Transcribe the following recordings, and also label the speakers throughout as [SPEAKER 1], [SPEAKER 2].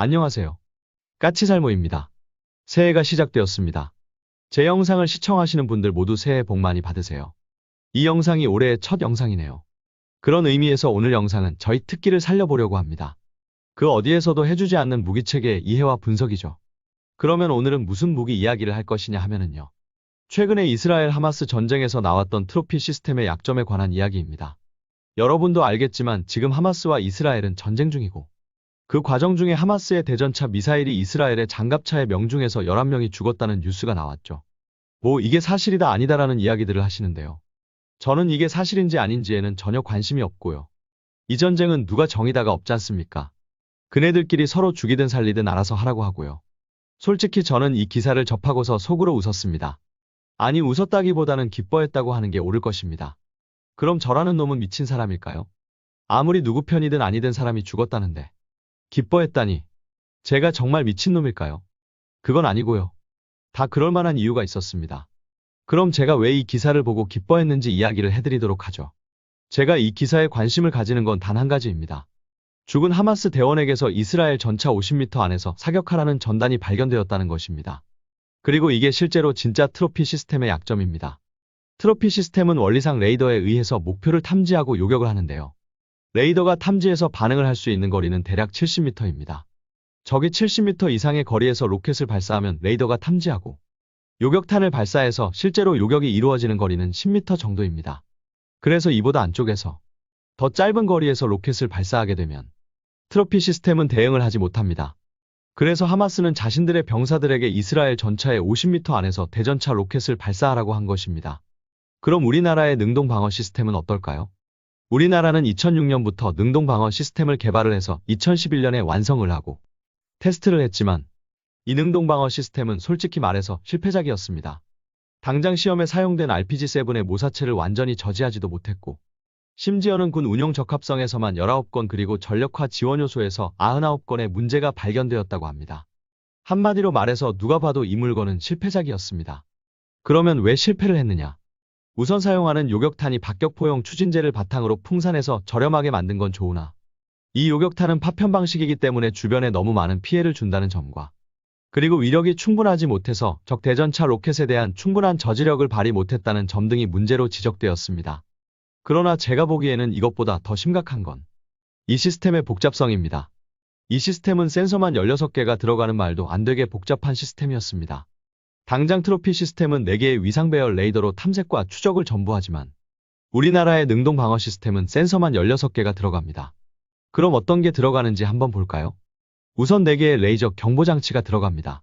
[SPEAKER 1] 안녕하세요. 까치살모입니다. 새해가 시작되었습니다. 제 영상을 시청하시는 분들 모두 새해 복 많이 받으세요. 이 영상이 올해의 첫 영상이네요. 그런 의미에서 오늘 영상은 저희 특기를 살려보려고 합니다. 그 어디에서도 해주지 않는 무기체계의 이해와 분석이죠. 그러면 오늘은 무슨 무기 이야기를 할 것이냐 하면은요. 최근에 이스라엘 하마스 전쟁에서 나왔던 트로피 시스템의 약점에 관한 이야기입니다. 여러분도 알겠지만 지금 하마스와 이스라엘은 전쟁 중이고 그 과정 중에 하마스의 대전차 미사일이 이스라엘의 장갑차에 명중해서 11명이 죽었다는 뉴스가 나왔죠. 뭐 이게 사실이다 아니다라는 이야기들을 하시는데요. 저는 이게 사실인지 아닌지에는 전혀 관심이 없고요. 이 전쟁은 누가 정의다가 없지 않습니까? 그네들끼리 서로 죽이든 살리든 알아서 하라고 하고요. 솔직히 저는 이 기사를 접하고서 속으로 웃었습니다. 아니 웃었다기보다는 기뻐했다고 하는 게 옳을 것입니다. 그럼 저라는 놈은 미친 사람일까요? 아무리 누구 편이든 아니든 사람이 죽었다는데 기뻐했다니 제가 정말 미친놈일까요? 그건 아니고요. 다 그럴 만한 이유가 있었습니다. 그럼 제가 왜 이 기사를 보고 기뻐했는지 이야기를 해드리도록 하죠. 제가 이 기사에 관심을 가지는 건 단 한 가지입니다. 죽은 하마스 대원에게서 이스라엘 전차 50m 안에서 사격하라는 전단이 발견되었다는 것입니다. 그리고 이게 실제로 진짜 트로피 시스템의 약점입니다. 트로피 시스템은 원리상 레이더에 의해서 목표를 탐지하고 요격을 하는데요. 레이더가 탐지해서 반응을 할 수 있는 거리는 대략 70m입니다. 적이 70m 이상의 거리에서 로켓을 발사하면 레이더가 탐지하고 요격탄을 발사해서 실제로 요격이 이루어지는 거리는 10m 정도입니다. 그래서 이보다 안쪽에서 더 짧은 거리에서 로켓을 발사하게 되면 트로피 시스템은 대응을 하지 못합니다. 그래서 하마스는 자신들의 병사들에게 이스라엘 전차의 50m 안에서 대전차 로켓을 발사하라고 한 것입니다. 그럼 우리나라의 능동 방어 시스템은 어떨까요? 우리나라는 2006년부터 능동 방어 시스템을 개발을 해서 2011년에 완성을 하고 테스트를 했지만 이 능동 방어 시스템은 솔직히 말해서 실패작이었습니다. 당장 시험에 사용된 RPG-7의 모사체를 완전히 저지하지도 못했고 심지어는 군 운용 적합성에서만 19건 그리고 전력화 지원 요소에서 99건의 문제가 발견되었다고 합니다. 한마디로 말해서 누가 봐도 이 물건은 실패작이었습니다. 그러면 왜 실패를 했느냐? 우선 사용하는 요격탄이 박격포용 추진제를 바탕으로 풍산해서 저렴하게 만든 건 좋으나 이 요격탄은 파편 방식이기 때문에 주변에 너무 많은 피해를 준다는 점과 그리고 위력이 충분하지 못해서 적 대전차 로켓에 대한 충분한 저지력을 발휘 못했다는 점 등이 문제로 지적되었습니다. 그러나 제가 보기에는 이것보다 더 심각한 건 이 시스템의 복잡성입니다. 이 시스템은 센서만 16개가 들어가는 말도 안 되게 복잡한 시스템이었습니다. 당장 트로피 시스템은 4개의 위상 배열 레이더로 탐색과 추적을 전부 하지만 우리나라의 능동 방어 시스템은 센서만 16개가 들어갑니다. 그럼 어떤 게 들어가는지 한번 볼까요? 우선 4개의 레이저 경보장치가 들어갑니다.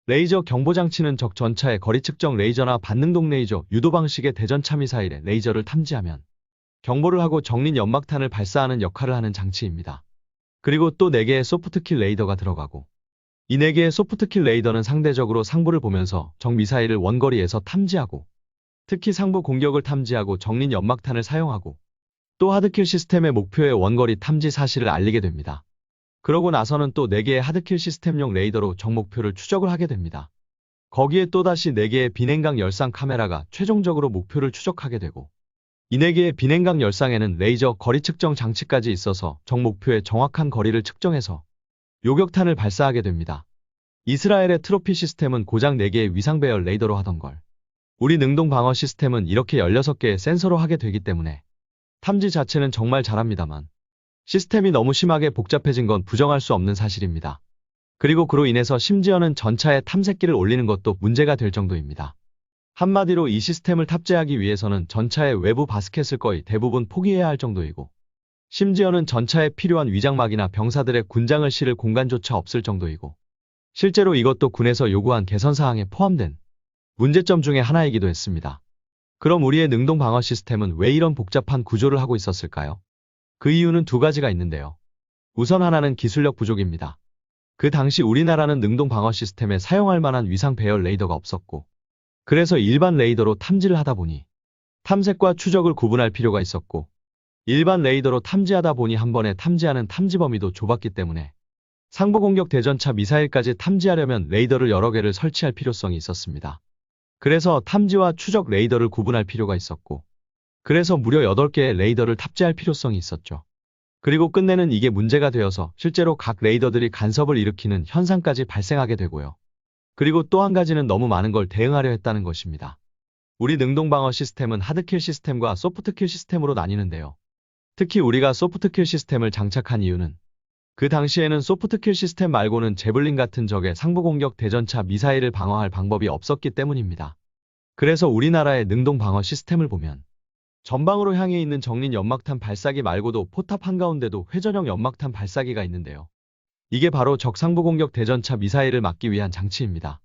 [SPEAKER 1] 레이저 경보장치는 적 전차의 거리 측정 레이저나 반능동 레이저, 유도 방식의 대전차 미사일의 레이저를 탐지하면 경보를 하고 적린 연막탄을 발사하는 역할을 하는 장치입니다. 그리고 또 4개의 소프트킬 레이더가 들어가고 이 4개의 소프트킬 레이더는 상대적으로 상부를 보면서 적 미사일을 원거리에서 탐지하고 특히 상부 공격을 탐지하고 적린 연막탄을 사용하고 또 하드킬 시스템의 목표의 원거리 탐지 사실을 알리게 됩니다. 그러고 나서는 또 4개의 하드킬 시스템용 레이더로 적 목표를 추적을 하게 됩니다. 거기에 또다시 4개의 비냉각 열상 카메라가 최종적으로 목표를 추적하게 되고 이 4개의 비냉각 열상에는 레이저 거리 측정 장치까지 있어서 적 목표의 정확한 거리를 측정해서 요격탄을 발사하게 됩니다. 이스라엘의 트로피 시스템은 고작 4개의 위상 배열 레이더로 하던 걸 우리 능동 방어 시스템은 이렇게 16개의 센서로 하게 되기 때문에 탐지 자체는 정말 잘합니다만 시스템이 너무 심하게 복잡해진 건 부정할 수 없는 사실입니다. 그리고 그로 인해서 심지어는 전차에 탐색기를 올리는 것도 문제가 될 정도입니다. 한마디로 이 시스템을 탑재하기 위해서는 전차의 외부 바스켓을 거의 대부분 포기해야 할 정도이고 심지어는 전차에 필요한 위장막이나 병사들의 군장을 실을 공간조차 없을 정도이고 실제로 이것도 군에서 요구한 개선사항에 포함된 문제점 중에 하나이기도 했습니다. 그럼 우리의 능동 방어 시스템은 왜 이런 복잡한 구조를 하고 있었을까요? 그 이유는 2가지가 있는데요. 우선 하나는 기술력 부족입니다. 그 당시 우리나라는 능동 방어 시스템에 사용할 만한 위상 배열 레이더가 없었고 그래서 일반 레이더로 탐지를 하다 보니 탐색과 추적을 구분할 필요가 있었고 일반 레이더로 탐지하다 보니 한 번에 탐지하는 탐지 범위도 좁았기 때문에 상부 공격 대전차 미사일까지 탐지하려면 레이더를 여러 개를 설치할 필요성이 있었습니다. 그래서 탐지와 추적 레이더를 구분할 필요가 있었고 그래서 무려 8개의 레이더를 탑재할 필요성이 있었죠. 그리고 끝내는 이게 문제가 되어서 실제로 각 레이더들이 간섭을 일으키는 현상까지 발생하게 되고요. 그리고 또 한 가지는 너무 많은 걸 대응하려 했다는 것입니다. 우리 능동방어 시스템은 하드킬 시스템과 소프트킬 시스템으로 나뉘는데요. 특히 우리가 소프트킬 시스템을 장착한 이유는 그 당시에는 소프트킬 시스템 말고는 제블린 같은 적의 상부공격 대전차 미사일을 방어할 방법이 없었기 때문입니다. 그래서 우리나라의 능동방어 시스템을 보면 전방으로 향해 있는 정린 연막탄 발사기 말고도 포탑 한가운데도 회전형 연막탄 발사기가 있는데요. 이게 바로 적 상부공격 대전차 미사일을 막기 위한 장치입니다.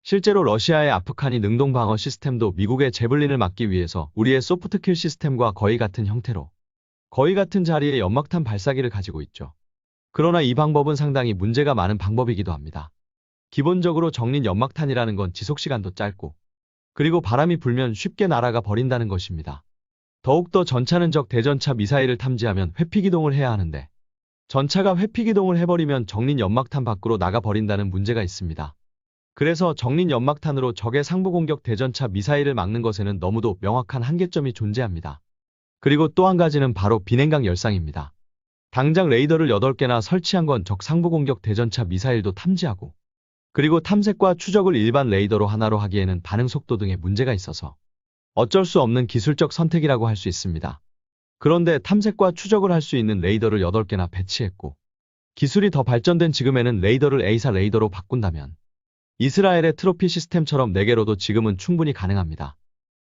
[SPEAKER 1] 실제로 러시아의 아프카니 능동방어 시스템도 미국의 제블린을 막기 위해서 우리의 소프트킬 시스템과 거의 같은 형태로 거의 같은 자리에 연막탄 발사기를 가지고 있죠. 그러나 이 방법은 상당히 문제가 많은 방법이기도 합니다. 기본적으로 정린 연막탄이라는 건 지속시간도 짧고 그리고 바람이 불면 쉽게 날아가 버린다는 것입니다. 더욱더 전차는 적 대전차 미사일을 탐지하면 회피기동을 해야 하는데 전차가 회피기동을 해버리면 정린 연막탄 밖으로 나가버린다는 문제가 있습니다. 그래서 정린 연막탄으로 적의 상부공격 대전차 미사일을 막는 것에는 너무도 명확한 한계점이 존재합니다. 그리고 또 한 가지는 바로 비냉각 열상입니다. 당장 레이더를 8개나 설치한 건 적 상부공격 대전차 미사일도 탐지하고 그리고 탐색과 추적을 일반 레이더로 하나로 하기에는 반응 속도 등의 문제가 있어서 어쩔 수 없는 기술적 선택이라고 할 수 있습니다. 그런데 탐색과 추적을 할 수 있는 레이더를 8개나 배치했고 기술이 더 발전된 지금에는 레이더를 A사 레이더로 바꾼다면 이스라엘의 트로피 시스템처럼 4개로도 지금은 충분히 가능합니다.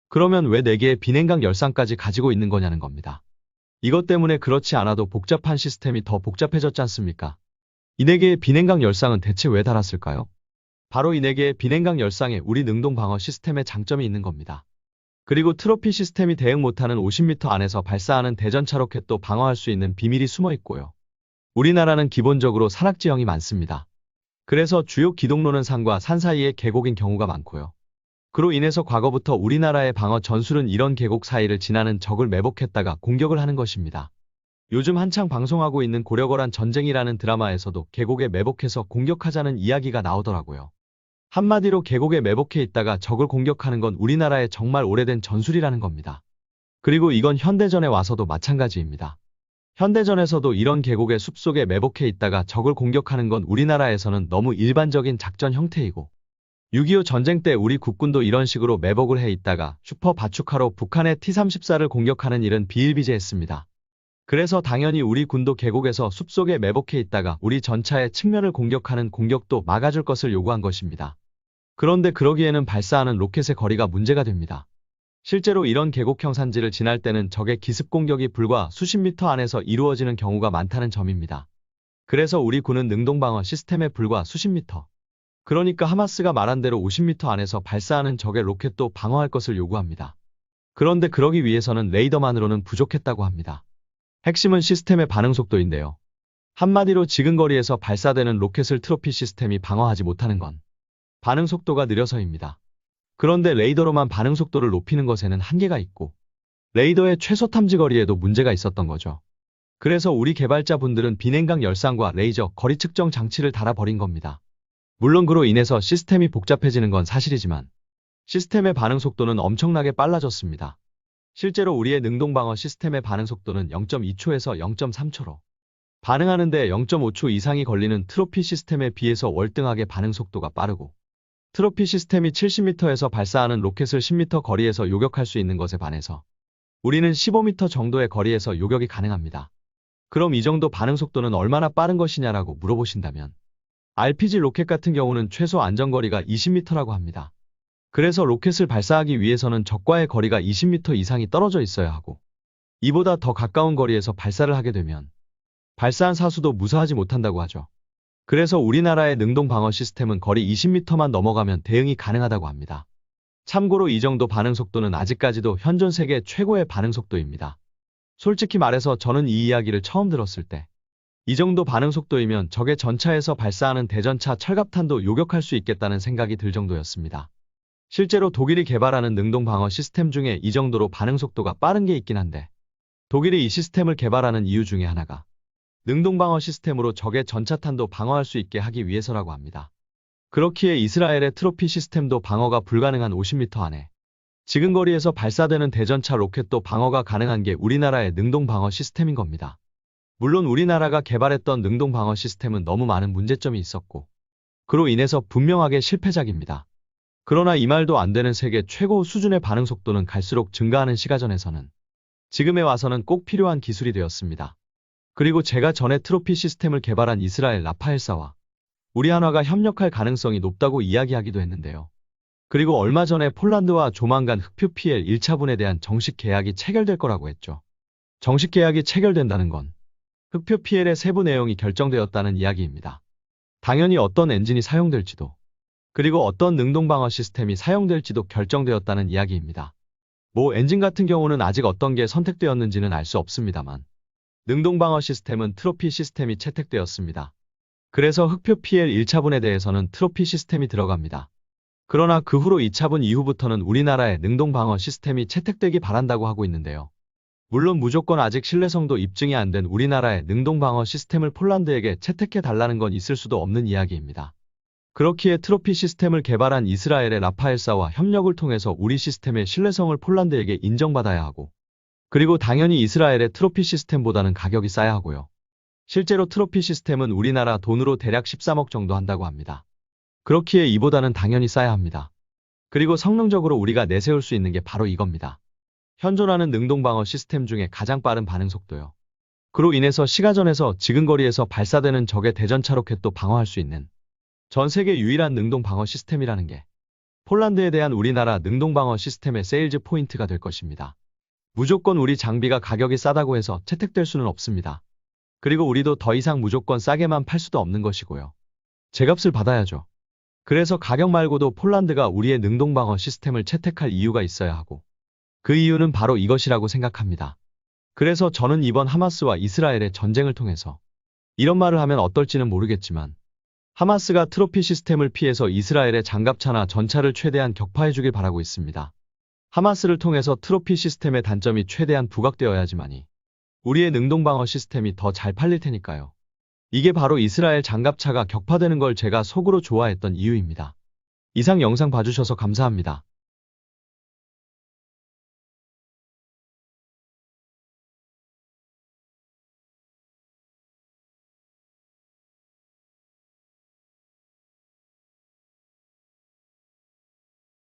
[SPEAKER 1] 그러면 왜 4개의 비냉각 열상까지 가지고 있는 거냐는 겁니다. 이것 때문에 그렇지 않아도 복잡한 시스템이 더 복잡해졌지 않습니까? 이 4개의 비냉각 열상은 대체 왜 달았을까요? 바로 이 4개의 비냉각 열상에 우리 능동방어 시스템의 장점이 있는 겁니다. 그리고 트로피 시스템이 대응 못하는 50m 안에서 발사하는 대전차 로켓도 방어할 수 있는 비밀이 숨어 있고요. 우리나라는 기본적으로 산악지형이 많습니다. 그래서 주요 기동로는 산과 산 사이의 계곡인 경우가 많고요. 그로 인해서 과거부터 우리나라의 방어 전술은 이런 계곡 사이를 지나는 적을 매복했다가 공격을 하는 것입니다. 요즘 한창 방송하고 있는 고려거란 전쟁이라는 드라마에서도 계곡에 매복해서 공격하자는 이야기가 나오더라고요. 한마디로 계곡에 매복해 있다가 적을 공격하는 건 우리나라의 정말 오래된 전술이라는 겁니다. 그리고 이건 현대전에 와서도 마찬가지입니다. 현대전에서도 이런 계곡의 숲속에 매복해 있다가 적을 공격하는 건 우리나라에서는 너무 일반적인 작전 형태이고 6.25 전쟁 때 우리 국군도 이런 식으로 매복을 해 있다가 슈퍼 바추카로 북한의 T-34를 공격하는 일은 비일비재했습니다. 그래서 당연히 우리 군도 계곡에서 숲속에 매복해 있다가 우리 전차의 측면을 공격하는 공격도 막아줄 것을 요구한 것입니다. 그런데 그러기에는 발사하는 로켓의 거리가 문제가 됩니다. 실제로 이런 계곡형 산지를 지날 때는 적의 기습 공격이 불과 수십 미터 안에서 이루어지는 경우가 많다는 점입니다. 그래서 우리 군은 능동방어 시스템에 불과 수십 미터, 그러니까 하마스가 말한 대로 50m 안에서 발사하는 적의 로켓도 방어할 것을 요구합니다. 그런데 그러기 위해서는 레이더만으로는 부족했다고 합니다. 핵심은 시스템의 반응 속도인데요. 한마디로 지근거리에서 발사되는 로켓을 트로피 시스템이 방어하지 못하는 건 반응 속도가 느려서입니다. 그런데 레이더로만 반응 속도를 높이는 것에는 한계가 있고 레이더의 최소 탐지 거리에도 문제가 있었던 거죠. 그래서 우리 개발자분들은 비냉각 열상과 레이저 거리 측정 장치를 달아버린 겁니다. 물론 그로 인해서 시스템이 복잡해지는 건 사실이지만 시스템의 반응 속도는 엄청나게 빨라졌습니다. 실제로 우리의 능동방어 시스템의 반응 속도는 0.2초에서 0.3초로 반응하는데 0.5초 이상이 걸리는 트로피 시스템에 비해서 월등하게 반응 속도가 빠르고 트로피 시스템이 70m에서 발사하는 로켓을 10m 거리에서 요격할 수 있는 것에 반해서 우리는 15m 정도의 거리에서 요격이 가능합니다. 그럼 이 정도 반응 속도는 얼마나 빠른 것이냐라고 물어보신다면 RPG 로켓 같은 경우는 최소 안전거리가 20m라고 합니다. 그래서 로켓을 발사하기 위해서는 적과의 거리가 20m 이상이 떨어져 있어야 하고 이보다 더 가까운 거리에서 발사를 하게 되면 발사한 사수도 무사하지 못한다고 하죠. 그래서 우리나라의 능동 방어 시스템은 거리 20m만 넘어가면 대응이 가능하다고 합니다. 참고로 이 정도 반응 속도는 아직까지도 현존 세계 최고의 반응 속도입니다. 솔직히 말해서 저는 이 이야기를 처음 들었을 때 이 정도 반응 속도이면 적의 전차에서 발사하는 대전차 철갑탄도 요격할 수 있겠다는 생각이 들 정도였습니다. 실제로 독일이 개발하는 능동 방어 시스템 중에 이 정도로 반응 속도가 빠른 게 있긴 한데 독일이 이 시스템을 개발하는 이유 중에 하나가 능동 방어 시스템으로 적의 전차탄도 방어할 수 있게 하기 위해서라고 합니다. 그렇기에 이스라엘의 트로피 시스템도 방어가 불가능한 50m 안에 지근거리에서 발사되는 대전차 로켓도 방어가 가능한 게 우리나라의 능동 방어 시스템인 겁니다. 물론 우리나라가 개발했던 능동 방어 시스템은 너무 많은 문제점이 있었고, 그로 인해서 분명하게 실패작입니다. 그러나 이 말도 안 되는 세계 최고 수준의 반응 속도는 갈수록 증가하는 시가전에서는 지금에 와서는 꼭 필요한 기술이 되었습니다. 그리고 제가 전에 트로피 시스템을 개발한 이스라엘 라파엘사와 우리 한화가 협력할 가능성이 높다고 이야기하기도 했는데요. 그리고 얼마 전에 폴란드와 조만간 흑표 PL 1차분에 대한 정식 계약이 체결될 거라고 했죠. 정식 계약이 체결된다는 건 흑표 PL의 세부 내용이 결정되었다는 이야기입니다. 당연히 어떤 엔진이 사용될지도, 그리고 어떤 능동방어 시스템이 사용될지도 결정되었다는 이야기입니다. 뭐 엔진 같은 경우는 아직 어떤 게 선택되었는지는 알 수 없습니다만, 능동방어 시스템은 트로피 시스템이 채택되었습니다. 그래서 흑표 PL 1차분에 대해서는 트로피 시스템이 들어갑니다. 그러나 그 후로 2차분 이후부터는 우리나라의 능동방어 시스템이 채택되기 바란다고 하고 있는데요. 물론 무조건 아직 신뢰성도 입증이 안 된 우리나라의 능동방어 시스템을 폴란드에게 채택해 달라는 건 있을 수도 없는 이야기입니다. 그렇기에 트로피 시스템을 개발한 이스라엘의 라파엘사와 협력을 통해서 우리 시스템의 신뢰성을 폴란드에게 인정받아야 하고, 그리고 당연히 이스라엘의 트로피 시스템보다는 가격이 싸야 하고요. 실제로 트로피 시스템은 우리나라 돈으로 대략 13억 정도 한다고 합니다. 그렇기에 이보다는 당연히 싸야 합니다. 그리고 성능적으로 우리가 내세울 수 있는 게 바로 이겁니다. 현존하는 능동방어 시스템 중에 가장 빠른 반응 속도요. 그로 인해서 시가전에서 지근거리에서 발사되는 적의 대전차 로켓도 방어할 수 있는 전 세계 유일한 능동방어 시스템이라는 게 폴란드에 대한 우리나라 능동방어 시스템의 세일즈 포인트가 될 것입니다. 무조건 우리 장비가 가격이 싸다고 해서 채택될 수는 없습니다. 그리고 우리도 더 이상 무조건 싸게만 팔 수도 없는 것이고요. 제값을 받아야죠. 그래서 가격 말고도 폴란드가 우리의 능동방어 시스템을 채택할 이유가 있어야 하고, 그 이유는 바로 이것이라고 생각합니다. 그래서 저는 이번 하마스와 이스라엘의 전쟁을 통해서 이런 말을 하면 어떨지는 모르겠지만, 하마스가 트로피 시스템을 피해서 이스라엘의 장갑차나 전차를 최대한 격파해주길 바라고 있습니다. 하마스를 통해서 트로피 시스템의 단점이 최대한 부각되어야지만이 우리의 능동방어 시스템이 더 잘 팔릴 테니까요. 이게 바로 이스라엘 장갑차가 격파되는 걸 제가 속으로 좋아했던 이유입니다. 이상 영상 봐주셔서 감사합니다.